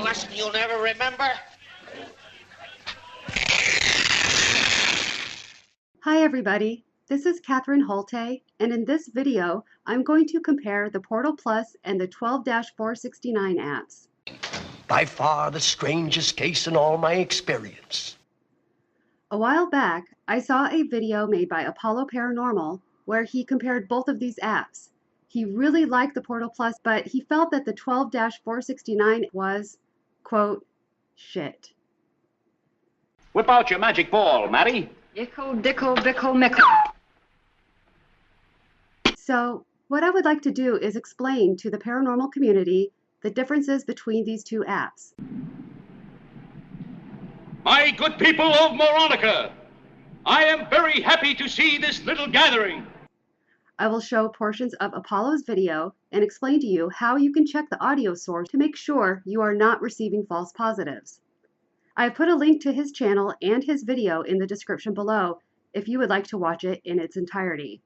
lesson you'll never remember? Hi everybody, this is Catherine Holte, and in this video, I'm going to compare the Portal Plus and the 12-469 apps. By far the strangest case in all my experience. A while back, I saw a video made by Apollo Paranormal where he compared both of these apps. He really liked the Portal Plus, but he felt that the 12-469 was, quote, shit. Whip out your magic ball, Matty. Ickle, dickle, bickle, mickle. So, what I would like to do is explain to the paranormal community the differences between these two apps. My good people of Moronica, I am very happy to see this little gathering. I will show portions of Apollo's video and explain to you how you can check the audio source to make sure you are not receiving false positives. I have put a link to his channel and his video in the description below if you would like to watch it in its entirety.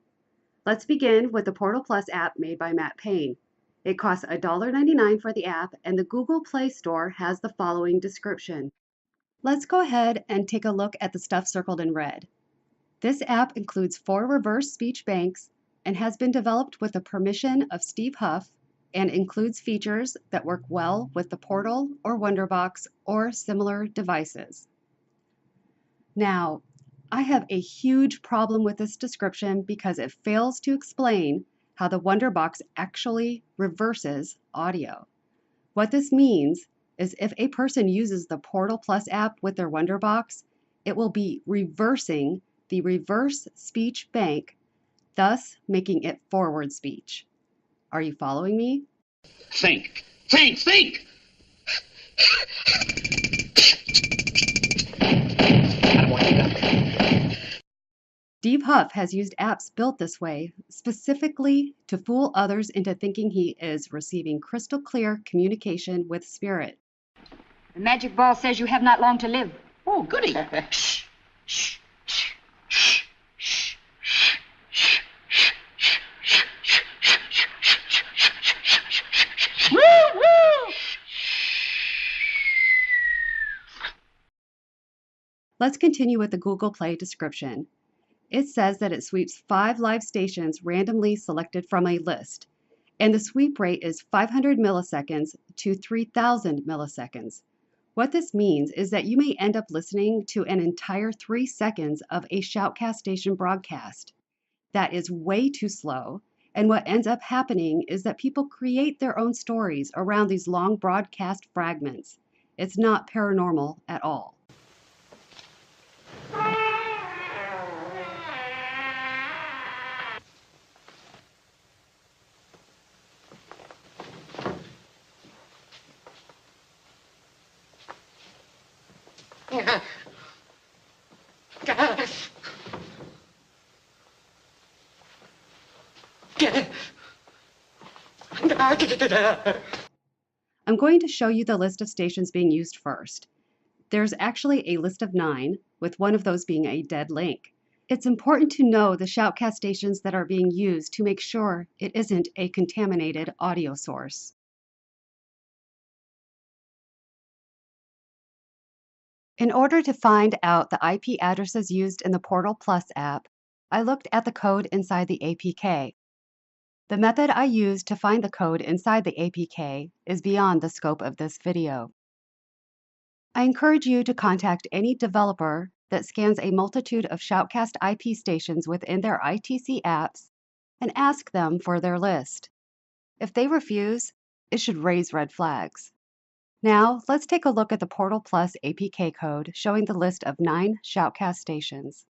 Let's begin with the Portal Plus app made by Matt Payne. It costs $1.99 for the app, and the Google Play Store has the following description. Let's go ahead and take a look at the stuff circled in red. This app includes 4 reverse speech banks and has been developed with the permission of Steve Huff and includes features that work well with the Portal or Wonderbox or similar devices. Now, I have a huge problem with this description because it fails to explain how the Wonderbox actually reverses audio. What this means is if a person uses the Portal Plus app with their Wonderbox, it will be reversing the reverse speech bank, thus making it forward speech. Are you following me? Think, think, think! Steve Huff has used apps built this way specifically to fool others into thinking he is receiving crystal clear communication with spirit. The magic ball says you have not long to live. Oh, goody. Shh, shh, shh, shh, shh, shh, shh, shh. Woo, woo! Let's continue with the Google Play description. It says that it sweeps 5 live stations randomly selected from a list, and the sweep rate is 500 milliseconds to 3,000 milliseconds. What this means is that you may end up listening to an entire 3 seconds of a Shoutcast station broadcast. That is way too slow, and what ends up happening is that people create their own stories around these long broadcast fragments. It's not paranormal at all. I'm going to show you the list of stations being used first. There's actually a list of 9, with one of those being a dead link. It's important to know the Shoutcast stations that are being used to make sure it isn't a contaminated audio source. In order to find out the IP addresses used in the Portal Plus app, I looked at the code inside the APK. The method I used to find the code inside the APK is beyond the scope of this video. I encourage you to contact any developer that scans a multitude of Shoutcast IP stations within their ITC apps and ask them for their list. If they refuse, it should raise red flags. Now, let's take a look at the Portal Plus APK code showing the list of 9 Shoutcast stations.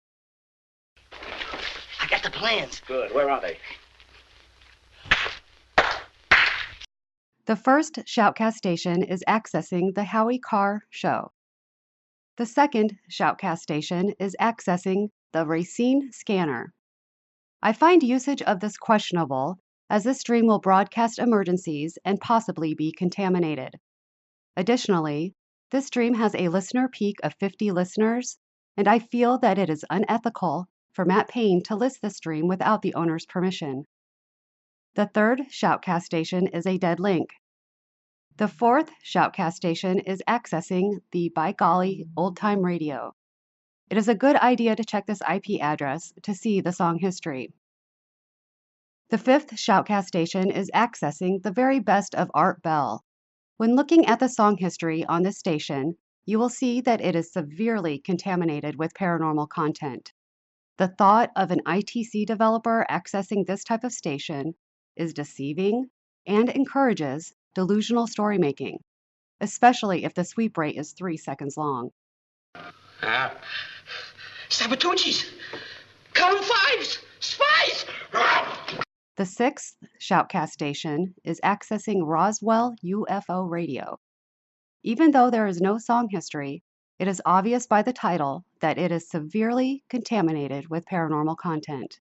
I got the plans. Good, where are they? The first Shoutcast station is accessing the Howie Carr Show. The second Shoutcast station is accessing the Racine Scanner. I find usage of this questionable, as this stream will broadcast emergencies and possibly be contaminated. Additionally, this stream has a listener peak of 50 listeners, and I feel that it is unethical for Matt Payne to list this stream without the owner's permission. The third Shoutcast station is a dead link. The fourth shoutcast station is accessing the By Golly Old Time Radio. It is a good idea to check this IP address to see the song history. The fifth shoutcast station is accessing the very best of Art Bell. When looking at the song history on this station, you will see that it is severely contaminated with paranormal content. The thought of an ITC developer accessing this type of station is deceiving and encourages delusional story making, especially if the sweep rate is 3 seconds long. Sabotages! Column 5s! Spies! The sixth shoutcast station is accessing Roswell UFO radio. Even though there is no song history, it is obvious by the title that it is severely contaminated with paranormal content.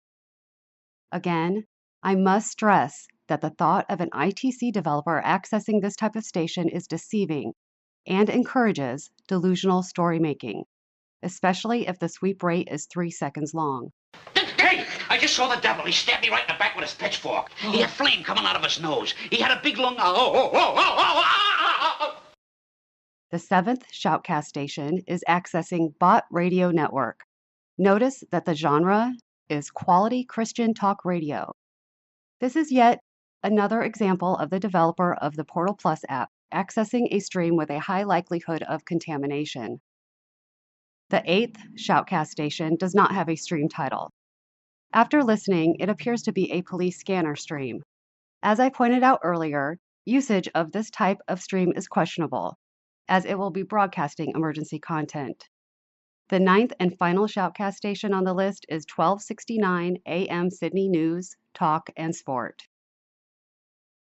Again, I must stress that the thought of an ITC developer accessing this type of station is deceiving and encourages delusional story making, especially if the sweep rate is 3 seconds long. Hey, I just saw the devil. He stabbed me right in the back with his pitchfork. He had flame coming out of his nose. He had a big lung. The seventh shoutcast station is accessing Bot Radio Network. Notice that the genre is quality Christian talk radio. This is yet another example of the developer of the Portal Plus app accessing a stream with a high likelihood of contamination. The eighth shoutcast station does not have a stream title. After listening, it appears to be a police scanner stream. As I pointed out earlier, usage of this type of stream is questionable, as it will be broadcasting emergency content. The ninth and final shoutcast station on the list is 1269 AM Sydney News, Talk, and Sport.